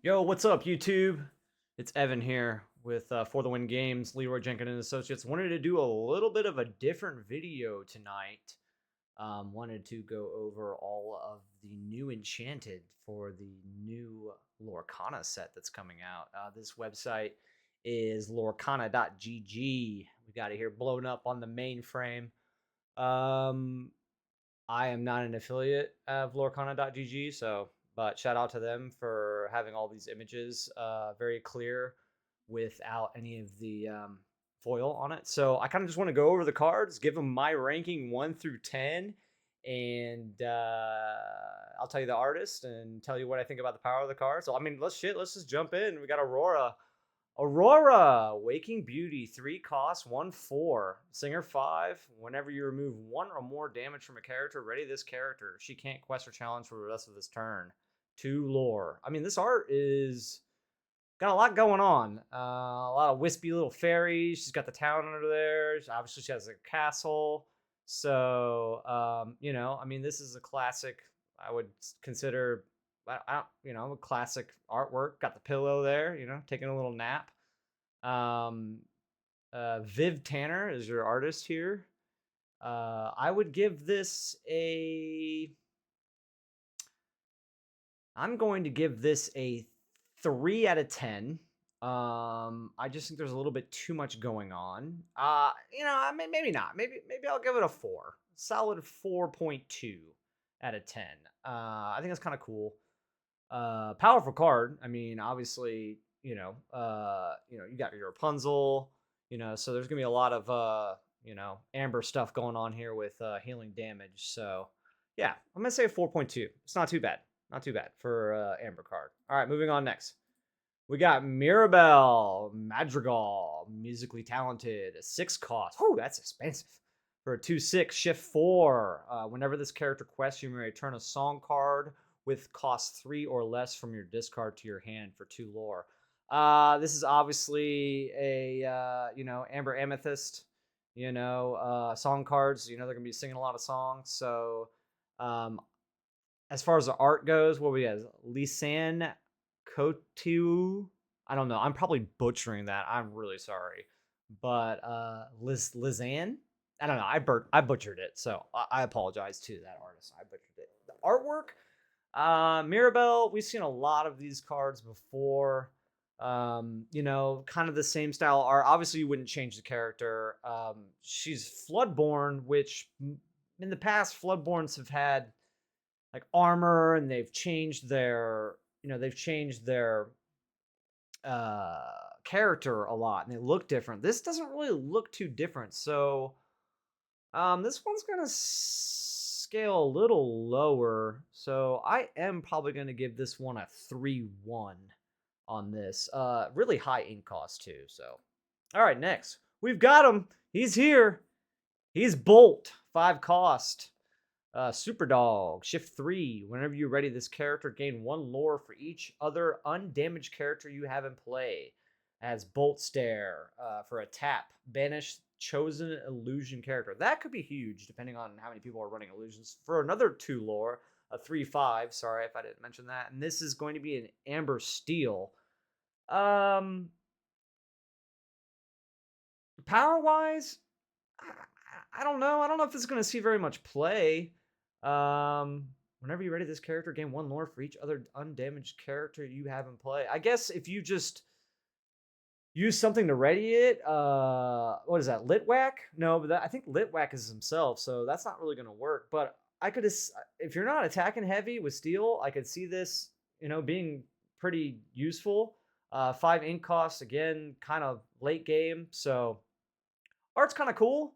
Yo, what's up, YouTube? It's Evan here with For the Win Games, Leroy Jenkins and Associates. Wanted to do a little bit of a different video tonight. Wanted to go over all of the new Enchanted for the new Lorcana set that's coming out. This website is lorcana.gg. We got it here blown up on the mainframe. Um, I am not an affiliate of lorcana.gg, but shout out to them for having all these images very clear without any of the foil on it. So I kind of just want to go over the cards, give them my ranking 1 through 10, and I'll tell you the artist and tell you what I think about the power of the card. So I mean, let's just jump in. We got Aurora. Aurora, Waking Beauty, 3 costs, 1/4. Singer 5. Whenever you remove 1 or more damage from a character, ready this character. She can't quest or challenge for the rest of this turn. 2 lore. I mean, this art is got a lot going on. A lot of wispy little fairies. She's got the town under there. Obviously, she has a castle. So, I mean, this is a classic. I would consider a classic artwork. Got the pillow there, taking a little nap. Viv Tanner is your artist here. I would give this a. I'm going to give this a 3 out of 10. I just think there's a little bit too much going on. Maybe not. Maybe I'll give it a 4. Solid 4.2 out of 10. I think that's kind of cool. Powerful card. I mean, obviously, you got your Rapunzel, so there's gonna be a lot of amber stuff going on here with healing damage. So yeah, I'm gonna say a 4.2. It's not too bad. Not too bad for amber card. All right, moving on next. We got Mirabelle Madrigal, musically talented, a 6 cost. Whew, that's expensive. For a 2/6, shift 4. Whenever this character quests, you may return a song card with cost 3 or less from your discard to your hand for 2 lore. This is obviously a Amber Amethyst, song cards. They're gonna be singing a lot of songs. So, as far as the art goes, what we got? Lisanne Kotiu. I don't know. I'm probably butchering that. I'm really sorry, but Lisanne. I don't know. I butchered it, so I apologize to that artist. I butchered it. The artwork. Mirabelle, we've seen a lot of these cards before. Kind of the same style art. Obviously, you wouldn't change the character. She's Floodborn, which in the past, Floodborns have had like armor, and they've changed their character a lot, and they look different. This doesn't really look too different, so this one's gonna scale a little lower, so I am probably gonna give this one a 3-1 on this. Really high ink cost too. So, all right, next we've got him. He's here. He's Bolt, 5 cost. Super Dog, shift 3. Whenever you're ready, this character gain 1 lore for each other undamaged character you have in play. As Bolt Stare for a tap. Banish chosen illusion character. That could be huge depending on how many people are running illusions. For another 2 lore, a 3/5. Sorry if I didn't mention that. And this is going to be an Amber Steel. Power wise, I don't know. I don't know if this is going to see very much play. Whenever you're ready, this character gain 1 lore for each other undamaged character you have in play. I guess if you just use something to ready it, what is that? Litwack? No, but I think Litwack is himself, so that's not really going to work. But I could, if you're not attacking heavy with steel, I could see this, being pretty useful. 5 ink costs, again, kind of late game. So art's kind of cool.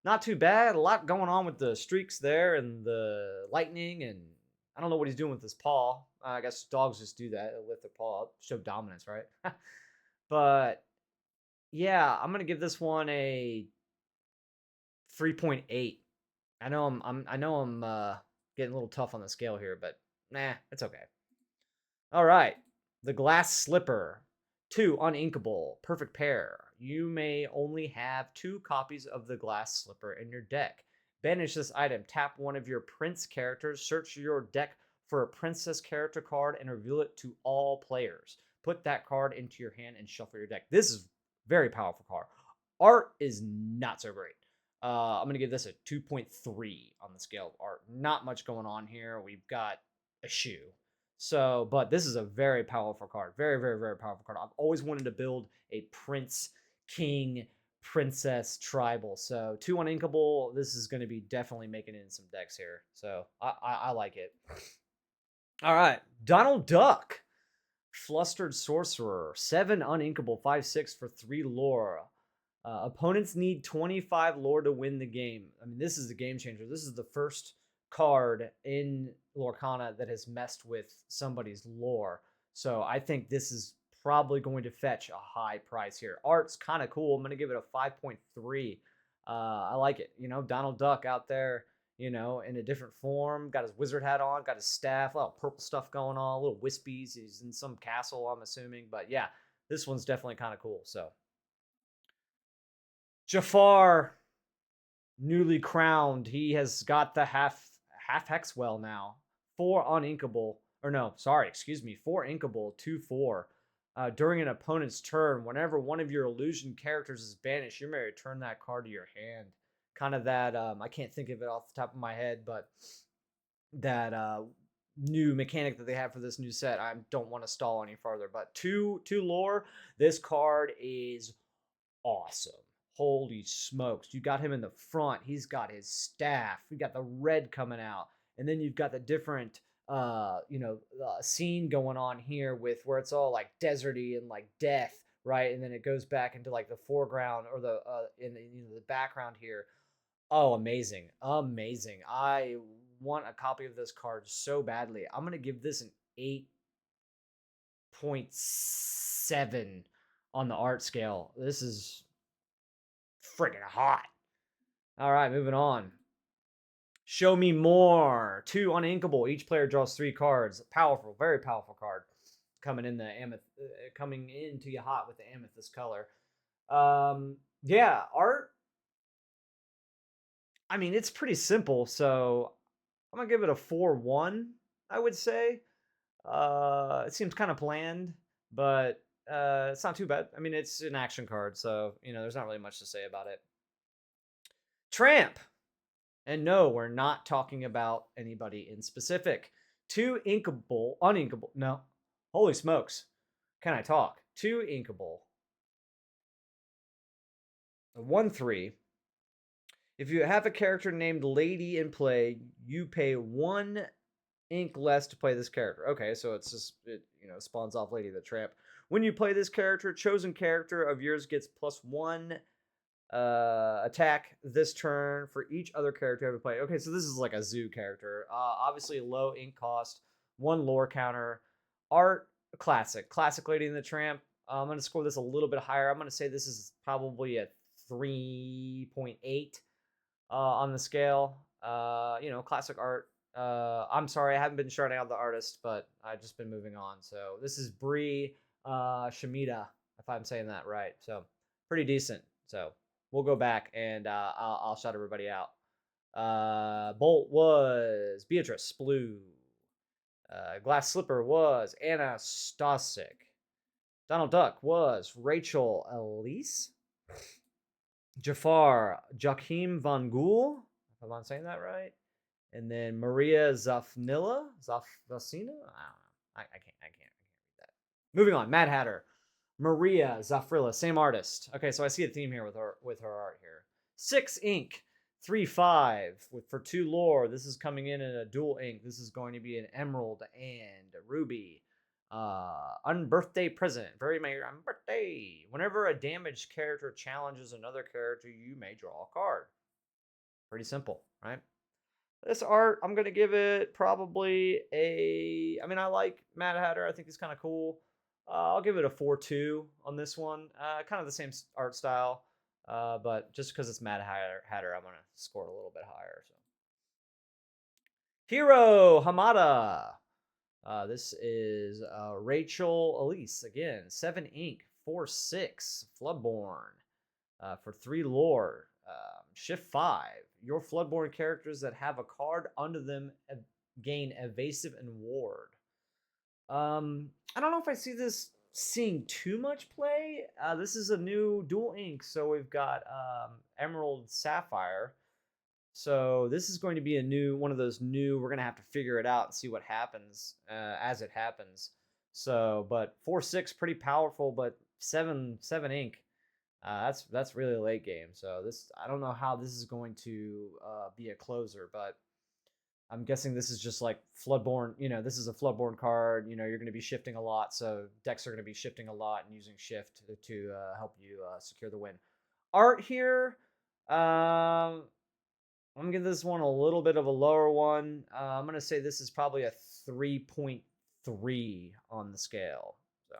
Not too bad. A lot going on with the streaks there and the lightning, and I don't know what he's doing with his paw. I guess dogs just do that. They'll lift their paw up, show dominance, right? But yeah, I'm gonna give this one a 3.8. I know I'm getting a little tough on the scale here, but nah, it's okay. All right, the Glass Slipper. 2 uninkable, perfect pair. You may only have 2 copies of the Glass Slipper in your deck. Banish this item. Tap one of your Prince characters. Search your deck for a princess character card and reveal it to all players. Put that card into your hand and shuffle your deck. This is very powerful card. Art is not so great. I'm going to give this a 2.3 on the scale of art. Not much going on here. We've got a shoe. So, but this is a very powerful card. Very, very, very powerful card. I've always wanted to build a prince, king, princess tribal. So 2 uninkable. This is going to be definitely making it in some decks here. So I like it. All right, Donald Duck, Flustered Sorcerer, 7 uninkable, 5/6 for 3 lore. Opponents need 25 lore to win the game. I mean, this is the game changer. This is the first card in Lorcana that has messed with somebody's lore. So I think this is probably going to fetch a high price here. Art's kind of cool. I'm going to give it a 5.3. I like it. You know, Donald Duck out there, you know, in a different form. Got his wizard hat on, got his staff, a lot of purple stuff going on, little wispies. He's in some castle, I'm assuming. But yeah, this one's definitely kind of cool. So Jafar, newly crowned. He has got the half Hexwell now. 4 uninkable. Or no, sorry, excuse me. 4 inkable, 2/4. During an opponent's turn, whenever one of your illusion characters is banished, you may return that card to your hand. Kind of that, I can't think of it off the top of my head, but that new mechanic that they have for this new set. I don't want to stall any farther, but two lore. This card is awesome. Holy smokes. You got him in the front. He's got his staff. You got the red coming out. And then you've got the different scene going on here with where it's all like deserty and like death, right? And then it goes back into like the foreground or the the background here. Oh, amazing. Amazing. I want a copy of this card so badly. I'm going to give this an 8.7 on the art scale. This is friggin' hot. All right, moving on. Show me more. 2 uninkable. Each player draws 3 cards. Powerful, very powerful card. Coming into you hot with the amethyst color. Yeah, art. I mean, it's pretty simple, so I'm gonna give it a 4/1. I would say. It seems kind of bland, but it's not too bad. I mean, it's an action card, so there's not really much to say about it. Tramp. And no, we're not talking about anybody in specific. 2 uninkable. No, holy smokes. Can I talk? 2 inkable. 1/3. If you have a character named Lady in play, you pay 1 ink less to play this character. Okay, so it spawns off Lady the Tramp. When you play this character, chosen character of yours gets +1 attack this turn for each other character ever played. Okay, so this is like a zoo character. Obviously low ink cost, 1 lore counter. Art, classic Lady and the Tramp. I'm gonna score this a little bit higher. I'm gonna say this is probably a 3.8 on the scale. Classic art. I'm sorry, I haven't been shouting out the artist, but I've just been moving on. So this is Bree Shimida, if I'm saying that right. So pretty decent. So we'll go back and I'll shout everybody out. Bolt was Beatrice Blue. Glass Slipper was Anastasic. Donald Duck was Rachel Elise. Jafar Joachim Van Gool, if I'm not saying that right. And then Maria Zafnilla? Zafina? I don't know. I can't read that. Moving on. Mad Hatter. Maria Zafrilla, same artist. Okay, so I see a theme here with her art here. 6 ink, 3/5 for 2 lore. This is coming in a dual ink. This is going to be an emerald and a ruby. Unbirthday present. Very merry on birthday. Whenever a damaged character challenges another character, you may draw a card. Pretty simple, right? This art, I'm gonna give it probably I like Mad Hatter. I think he's kind of cool. I'll give it a 4/2 on this one. Kind of the same art style, but just because it's Mad Hatter, I'm gonna score it a little bit higher. So, Hero Hamada. This is Rachel Elise again. 7 ink, 4/6 Floodborn for 3 lore. Shift 5. Your Floodborn characters that have a card under them gain evasive and ward. I don't know if I see this seeing too much play. This is a new dual ink, so we've got Emerald Sapphire. So this is going to be a new one of those new. We're gonna have to figure it out and see what happens as it happens. So, but 4/6 pretty powerful, but 7/7 ink. That's really late game. So this I don't know how this is going to be a closer, but I'm guessing this is just like Floodborn. This is a Floodborn card. You're going to be shifting a lot, so decks are going to be shifting a lot and using shift to help you secure the win. Art here. I'm gonna give this one a little bit of a lower one. I'm gonna say this is probably a 3.3 on the scale. So,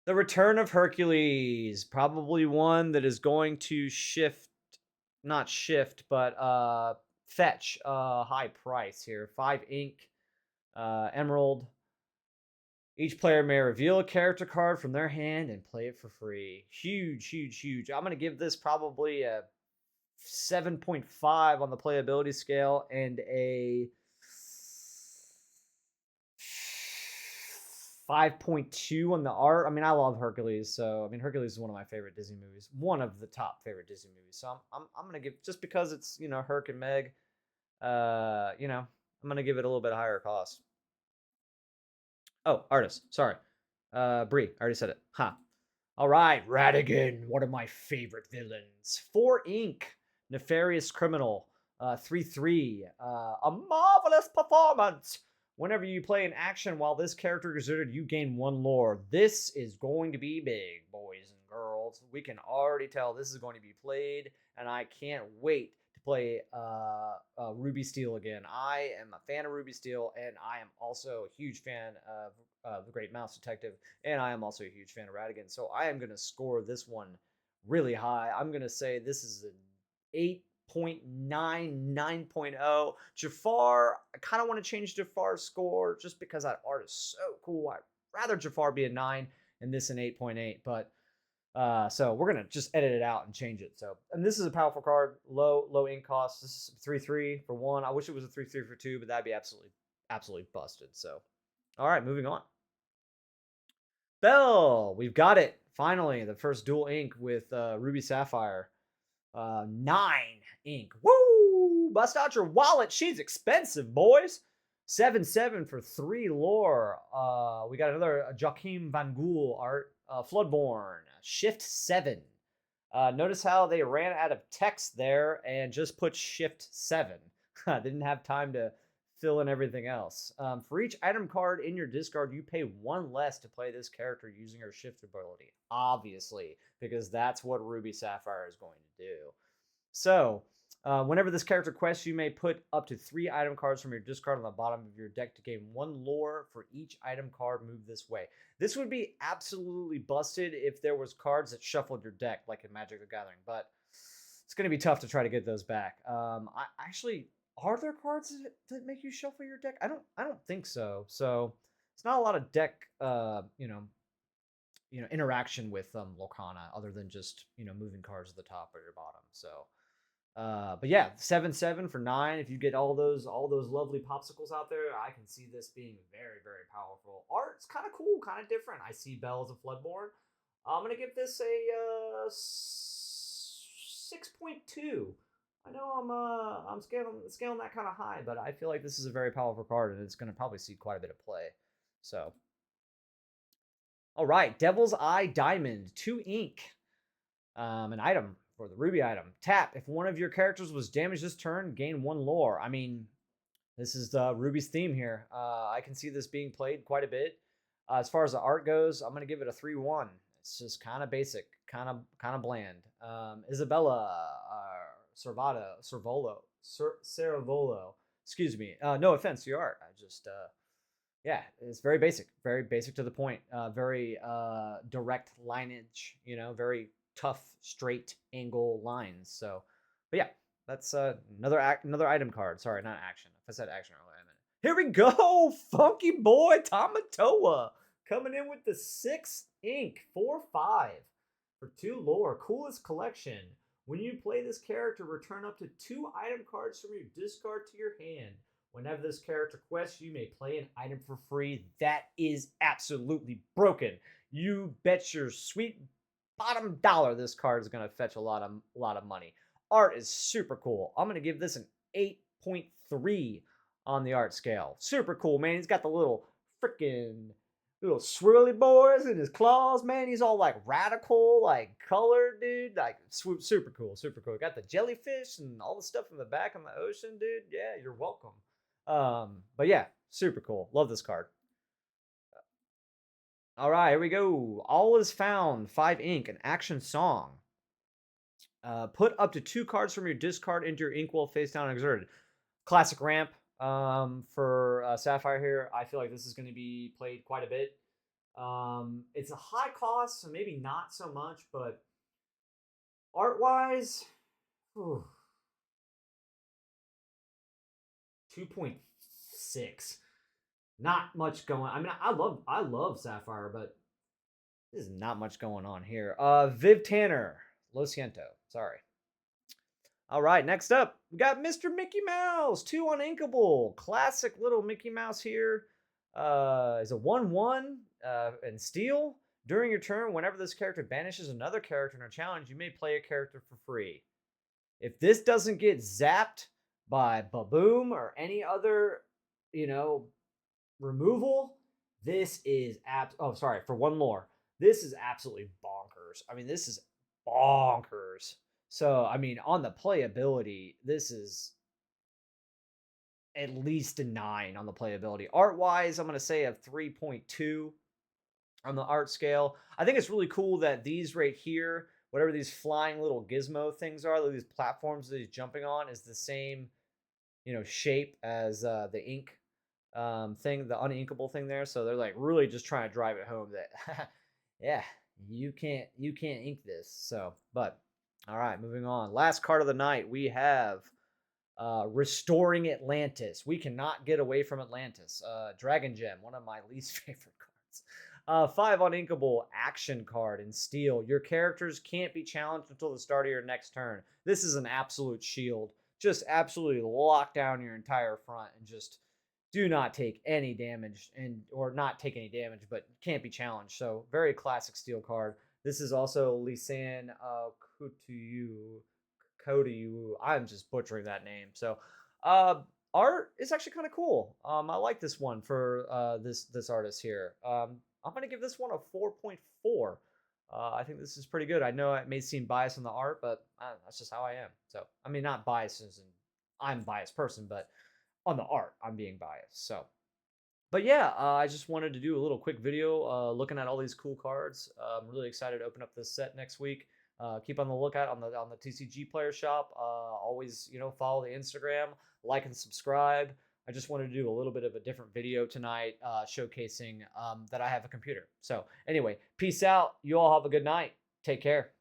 the Return of Hercules, probably one that is going to not shift, but fetch a high price here. 5 ink, emerald. Each player may reveal a character card from their hand and play it for free. Huge, huge, huge. I'm gonna give this probably a 7.5 on the playability scale and a 5.2 on the art. I mean, I love Hercules, so Hercules is one of my favorite Disney movies, one of the top favorite Disney movies. So I'm gonna give, just because it's Herc and Meg, I'm gonna give it a little bit higher cost. Oh, artist, sorry, Bree, I already said it. All right, Radigan, one of my favorite villains. 4 ink, Nefarious Criminal, 3/3, a marvelous performance. Whenever you play an action while this character is exerted, you gain 1 lore. This is going to be big, boys and girls. We can already tell this is going to be played, and I can't wait to play Ruby Steel again. I am a fan of Ruby Steel, and I am also a huge fan of The Great Mouse Detective, and I am also a huge fan of Radigan. So I am going to score this one really high. I'm going to say this is an 8.9, 9.0. Jafar, I kind of want to change Jafar's score just because that art is so cool. I'd rather Jafar be a 9 and this an 8.8, but so we're gonna just edit it out and change it. So, and this is a powerful card, low ink cost. This is 3/3 for 1. I wish it was a 3/3 for 2, but that'd be absolutely busted. So, all right, moving on. Bell, we've got it finally. The first dual ink with Ruby Sapphire. 9 ink. Woo! Bust out your wallet. She's expensive, boys. 7/7 for 3 lore. We got another Joachim Van Gool art. Floodborn. Shift 7. Notice how they ran out of text there and just put Shift 7. Didn't have time to fill in everything else. For each item card in your discard, you pay 1 less to play this character using her shift ability. Obviously, because that's what Ruby Sapphire is going to do. So, whenever this character quests, you may put up to 3 item cards from your discard on the bottom of your deck to gain 1 lore for each item card moved this way. This would be absolutely busted if there was cards that shuffled your deck, like in Magic the Gathering, but it's going to be tough to try to get those back. Are there cards that make you shuffle your deck? I don't think so. So it's not a lot of deck, interaction with Lorcana other than just moving cards to the top or your bottom. So, but yeah, 7/7 for 9. If you get all those lovely popsicles out there, I can see this being very, very powerful. Art's kind of cool, kind of different. I see Bell as a Floodborn. I'm gonna give this a 6.2. I know I'm scaling that kind of high, but I feel like this is a very powerful card, and it's going to probably see quite a bit of play. So, all right, Devil's Eye Diamond, 2 ink, an item for the Ruby item. Tap. If one of your characters was damaged this turn, gain 1 lore. I mean, this is Ruby's theme here. I can see this being played quite a bit. As far as the art goes, I'm going to give it a 3/1. It's just kind of basic, kind of bland. Isabella. Cervolo. Excuse me. No offense to your art. I just, yeah, it's very basic to the point. Very direct lineage. Very tough, straight angle lines. So, but yeah, that's another item card. Sorry, not action. If I said action earlier, I meant it. Here we go, funky boy Tamatoa coming in with the 6 ink 4/5 for 2 lore. Coolest collection. When you play this character, return up to 2 item cards from your discard to your hand. Whenever this character quests, you may play an item for free. That is absolutely broken. You bet your sweet bottom dollar this card is going to fetch a lot of money. Art is super cool. I'm going to give this an 8.3 on the art scale. Super cool, man. He's got the little freaking little swirly boys in his claws, man. He's all like radical, like color, dude. Like super cool, super cool. Got the jellyfish and all the stuff in the back of the ocean, dude. Yeah, you're welcome. But yeah, super cool. Love this card. All right, here we go. All is found. 5 ink, an action song. Put up to 2 cards from your discard into your inkwell face down and exerted. Classic ramp for Sapphire here. I feel like this is going to be played quite a bit. It's a high cost, so maybe not so much, but art-wise, 2.6. Not much going. I mean, I love Sapphire, but there's not much going on here. Viv Tanner, Lo siento. Sorry. All right, next up, we got Mr. Mickey Mouse, 2 uninkable. Classic little Mickey Mouse here. Is a 1/1 and steel. During your turn, whenever this character banishes another character in a challenge, you may play a character for free. If this doesn't get zapped by Baboom or any other, removal, this is for one more. This is absolutely bonkers. I mean, this is bonkers. So, I mean, on the playability, this is at least a 9 on the playability. Art-wise, I'm going to say a 3.2 on the art scale. I think it's really cool that these right here, whatever these flying little gizmo things are, these platforms that he's jumping on, is the same, shape as the ink thing, the uninkable thing there. So they're like really just trying to drive it home that, yeah, you can't ink this. So, but all right, moving on. Last card of the night, we have Restoring Atlantis. We cannot get away from Atlantis. Dragon Gem, one of my least favorite cards. 5 uninkable action card in steel. Your characters can't be challenged until the start of your next turn. This is an absolute shield. Just absolutely lock down your entire front and just do not take any damage, or not take any damage, but can't be challenged. So very classic steel card. This is also Lisan Kotiyu. I'm just butchering that name. So art is actually kind of cool. I like this one for this artist here. I'm going to give this one a 4.4. I think this is pretty good. I know it may seem biased on the art, but that's just how I am. So, I mean, not biased as in I'm a biased person, but on the art, I'm being biased. So, but yeah, I just wanted to do a little quick video looking at all these cool cards. I'm really excited to open up this set next week. Keep on the lookout on the TCG Player Shop. Always, follow the Instagram, like and subscribe. I just wanted to do a little bit of a different video tonight, showcasing that I have a computer. So anyway, peace out. You all have a good night. Take care.